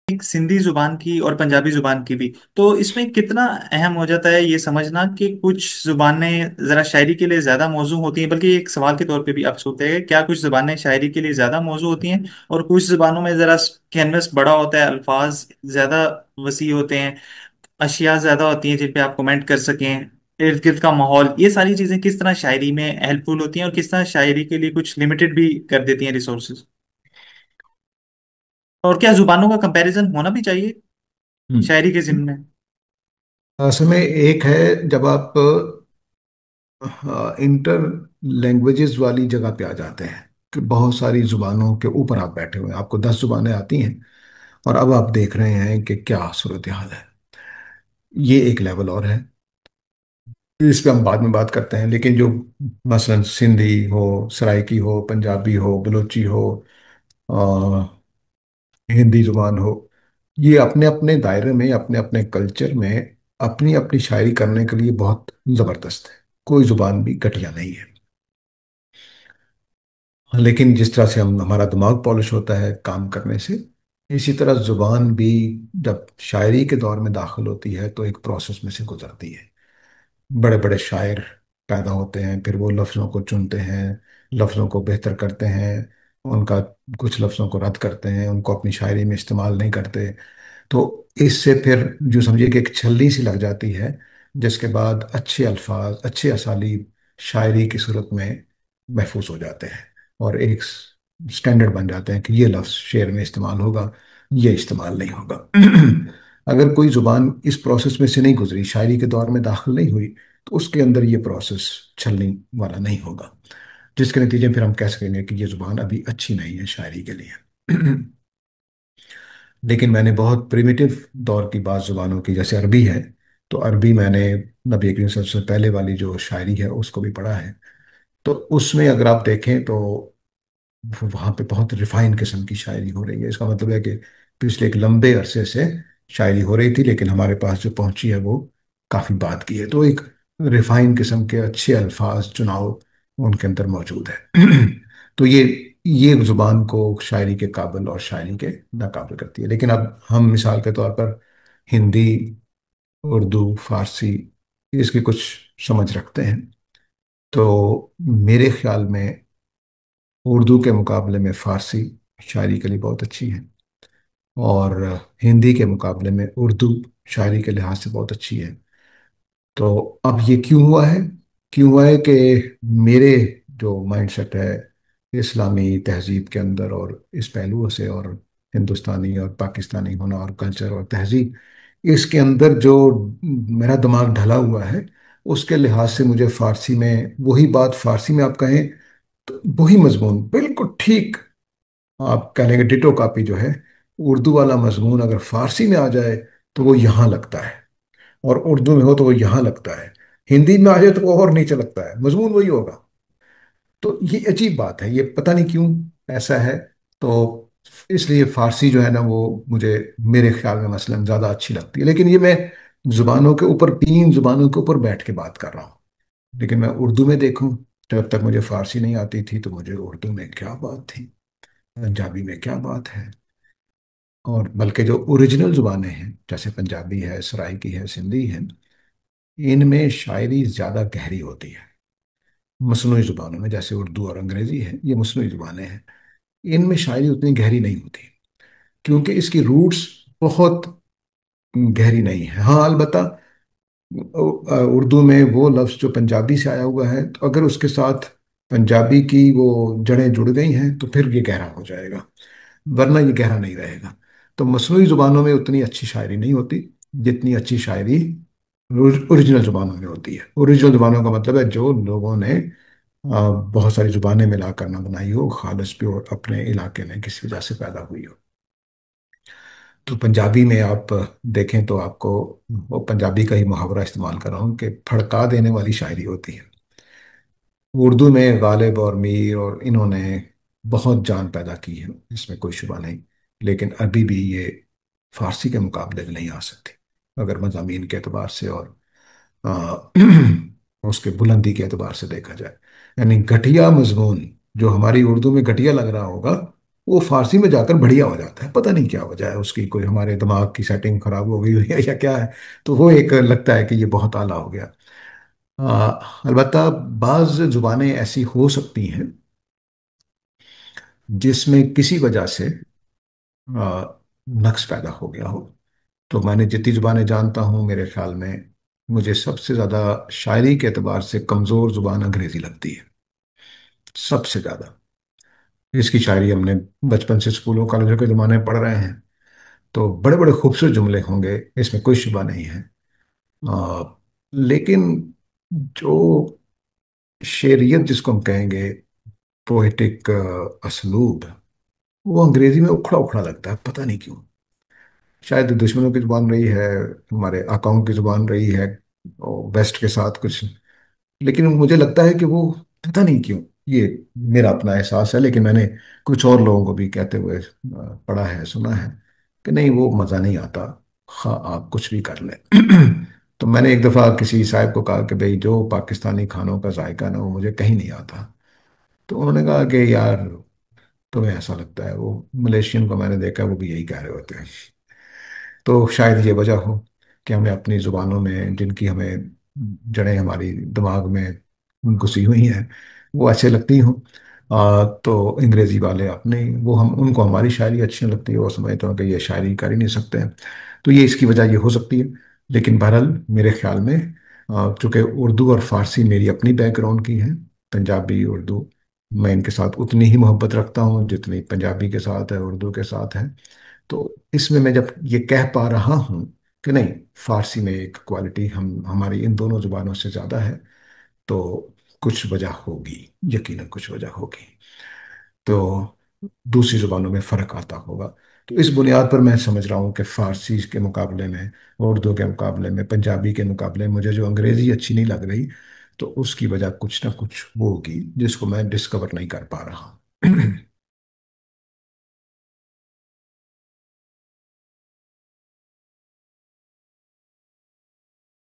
एक सिंधी जुबान की और पंजाबी जुबान की भी, तो इसमें कितना अहम हो जाता है ये समझना कि कुछ जुबानें जरा शायरी के लिए ज्यादा मौजू होती हैं, बल्कि एक सवाल के तौर पे भी आप सोचते हैं क्या कुछ जुबानें शायरी के लिए ज्यादा मौजू होती हैं, और कुछ जुबानों में जरा कैनवस बड़ा होता है, अल्फाज ज्यादा वसी होते हैं, अशिया ज्यादा होती हैं जिन पे आप कमेंट कर सकें, इर्द गिर्द का माहौल, ये सारी चीजें किस तरह शायरी में हेल्पफुल होती हैं और किस तरह शायरी के लिए कुछ लिमिटेड भी कर देती हैं रिसोर्सेज। और क्या जुबानों का कंपैरिजन होना भी चाहिए हम्म। शायरी के जिम्मे में? असल में एक है जब आप इंटर लैंग्वेजेस वाली जगह पे आ जाते हैं कि बहुत सारी जुबानों के ऊपर आप बैठे हुए हैं, आपको 10 जुबानें आती हैं और अब आप देख रहे हैं कि क्या सूरत हाल है। ये एक लेवल और है, इस पे हम बाद में बात करते हैं। लेकिन जो मसलन सिंधी हो, सराइकी हो, पंजाबी हो, बलूची हो, हिंदी जुबान हो, ये अपने अपने दायरे में, अपने अपने कल्चर में अपनी अपनी शायरी करने के लिए बहुत ज़बरदस्त है। कोई जुबान भी घटिया नहीं है। लेकिन जिस तरह से हम हमारा दिमाग पॉलिश होता है काम करने से, इसी तरह जुबान भी जब शायरी के दौर में दाखिल होती है तो एक प्रोसेस में से गुजरती है। बड़े बड़े शायर पैदा होते हैं, फिर वो लफ्ज़ों को चुनते हैं, लफ्ज़ों को बेहतर करते हैं, उनका कुछ लफ्ज़ों को रद्द करते हैं, उनको अपनी शायरी में इस्तेमाल नहीं करते। तो इससे फिर जो समझिए कि एक छलनी सी लग जाती है, जिसके बाद अच्छे अल्फाज, अच्छे असालीब शायरी की सूरत में महफूज हो जाते हैं और एक स्टैंडर्ड बन जाते हैं कि ये लफ्ज़ शेर में इस्तेमाल होगा, ये इस्तेमाल नहीं होगा। अगर कोई ज़ुबान इस प्रोसेस में से नहीं गुजरी, शायरी के दौर में दाखिल नहीं हुई, तो उसके अंदर ये प्रोसेस छलनी वाला नहीं होगा, जिसके नतीजे में फिर हम कह सकेंगे कि ये ज़ुबान अभी अच्छी नहीं है शायरी के लिए। लेकिन मैंने बहुत प्रिमिटिव दौर की बात जुबानों की, जैसे अरबी है, तो अरबी मैंने नबी करीम सल्लल्लाहु अलैहि वसल्लम से पहले वाली जो शायरी है उसको भी पढ़ा है। तो उसमें अगर आप देखें तो वहाँ पे बहुत रिफाइन किस्म की शायरी हो रही है। इसका मतलब है कि पिछले एक लंबे अरसे से शायरी हो रही थी, लेकिन हमारे पास जो पहुंची है वो काफ़ी बाद की है। तो एक रिफाइन किस्म के अच्छे अल्फाज चुनाव उनके अंदर मौजूद है। तो ये जुबान को शायरी के काबिल और शायरी के नाकाबिल करती है। लेकिन अब हम मिसाल के तौर पर हिंदी, उर्दू, फारसी, इसकी कुछ समझ रखते हैं। तो मेरे ख्याल में उर्दू के मुकाबले में फ़ारसी शायरी के लिए बहुत अच्छी है, और हिंदी के मुकाबले में उर्दू शायरी के लिहाज से बहुत अच्छी है। तो अब ये क्यों हुआ है? क्यों हुआ है कि मेरे जो माइंडसेट है इस्लामी तहजीब के अंदर और इस पहलुओं से, और हिंदुस्तानी और पाकिस्तानी होना और कल्चर और तहजीब, इसके अंदर जो मेरा दिमाग ढला हुआ है, उसके लिहाज से मुझे फ़ारसी में वही बात, फ़ारसी में आप कहें तो वही मजमून बिल्कुल ठीक, आप कह लेंगे डिटो कॉपी जो है, उर्दू वाला मजमून अगर फारसी में आ जाए तो वो यहाँ लगता है, और उर्दू में हो तो वो यहाँ लगता है, हिंदी में आ जाए तो वो और नीचे लगता है, मजमून वही होगा। तो ये अजीब बात है, ये पता नहीं क्यों ऐसा है। तो इसलिए फारसी जो है ना वो मुझे, मेरे ख्याल में मसलन ज़्यादा अच्छी लगती है। लेकिन ये मैं जुबानों के ऊपर, 3 जुबानों के ऊपर बैठ के बात कर रहा हूँ। लेकिन मैं उर्दू में देखूं, जब तक मुझे फारसी नहीं आती थी तो मुझे उर्दू में क्या बात थी, पंजाबी में क्या बात है। और बल्कि जो ओरिजिनल जुबानें हैं जैसे पंजाबी है, सराइकी है, सिंधी है, इनमें शायरी ज़्यादा गहरी होती है। मसनूई जुबानों में जैसे उर्दू और अंग्रेज़ी है, ये मसनूई जुबानें हैं, इनमें शायरी उतनी गहरी नहीं होती, क्योंकि इसकी रूट्स बहुत गहरी नहीं है। हाँ अलबत्ता उर्दू में वो लफ्ज़ जो पंजाबी से आया हुआ है, तो अगर उसके साथ पंजाबी की वो जड़ें जुड़ गई हैं तो फिर ये गहरा हो जाएगा, वरना ये गहरा नहीं रहेगा। तो मसनूई जुबानों में उतनी अच्छी शायरी नहीं होती जितनी अच्छी शायरी ओरिजिनल जुबानों में होती है। ओरिजिनल जुबानों का मतलब है जो लोगों ने बहुत सारी जुबानें मिलाकर ना बनाई हो, खालिस पे और अपने इलाके में किसी वजह से पैदा हुई हो। तो पंजाबी में आप देखें तो आपको, वो पंजाबी का ही मुहावरा इस्तेमाल कर रहा हूँ, कि फड़का देने वाली शायरी होती है। उर्दू में गालिब और मीर और इन्होंने बहुत जान पैदा की है, इसमें कोई शुबा नहीं। लेकिन अभी भी ये फारसी के मुकाबले में नहीं आ सकती, अगर मज़ामीन के एतबार से और आ, उसके बुलंदी के एतबार से देखा जाए। यानी घटिया मजमून जो हमारी उर्दू में घटिया लग रहा होगा, वो फारसी में जाकर बढ़िया हो जाता है। पता नहीं क्या वजह है उसकी, कोई हमारे दिमाग की सेटिंग खराब हो गई हुई है या क्या है। तो वो एक लगता है कि ये बहुत आला हो गया। अलबत्ता बाज़ ज़ुबानें ऐसी हो सकती हैं जिसमें किसी वजह से नक्स पैदा हो गया हो। तो मैंने जितनी ज़ुबानें जानता हूँ, मेरे ख्याल में मुझे सबसे ज़्यादा शायरी के एतबार से कमज़ोर ज़ुबान अंग्रेज़ी लगती है, सबसे ज़्यादा। इसकी शायरी हमने बचपन से स्कूलों कॉलेजों के ज़माने में पढ़ रहे हैं, तो बड़े बड़े खूबसूरत जुमले होंगे, इसमें कोई शुबा नहीं है। आ, लेकिन जो शेरियत जिसको हम कहेंगे, पोएटिक असलूब, वो अंग्रेजी में उखड़ा उखड़ा लगता है, पता नहीं क्यों। शायद दुश्मनों की जुबान रही है, हमारे आकाओं की जुबान रही है, और वेस्ट के साथ कुछ। लेकिन मुझे लगता है कि वो, पता नहीं क्यों, ये मेरा अपना एहसास है, लेकिन मैंने कुछ और लोगों को भी कहते हुए पढ़ा है, सुना है कि नहीं वो मज़ा नहीं आता, हाँ आप कुछ भी कर लें। तो मैंने एक दफ़ा किसी साहब को कहा कि भाई जो पाकिस्तानी खानों का जायका ना, वो मुझे कहीं नहीं आता। तो उन्होंने कहा कि यार तुम्हें ऐसा लगता है, वो मलेशियन को मैंने देखा, वो भी यही कह रहे होते हैं। तो शायद ये वजह हो कि हमें अपनी ज़ुबानों में, जिनकी हमें जड़ें हमारी दिमाग में घुसी हुई हैं, वो अच्छे लगती हों। तो अंग्रेज़ी वाले अपने, वो हम उनको हमारी शायरी अच्छी नहीं लगती है, वो समझते हैं कि ये शायरी कर ही नहीं सकते हैं। तो ये इसकी वजह ये हो सकती है। लेकिन बहरहाल मेरे ख्याल में चूँकि उर्दू और फ़ारसी मेरी अपनी बैकग्राउंड की है, पंजाबी उर्दू, मैं इनके साथ उतनी ही मोहब्बत रखता हूँ जितनी पंजाबी के साथ है, उर्दू के साथ है। तो इसमें मैं जब ये कह पा रहा हूँ कि नहीं, फारसी में एक क्वालिटी हम हमारी इन दोनों जुबानों से ज़्यादा है, तो कुछ वजह होगी, यकीनन कुछ वजह होगी। तो दूसरी जुबानों में फ़र्क आता होगा। तो इस बुनियाद पर मैं समझ रहा हूँ कि फ़ारसी के मुकाबले में, उर्दू के मुकाबले में, पंजाबी के मुकाबले में मुझे जो अंग्रेज़ी अच्छी नहीं लग रही, तो उसकी वजह कुछ ना कुछ होगी जिसको मैं डिस्कवर नहीं कर पा रहा।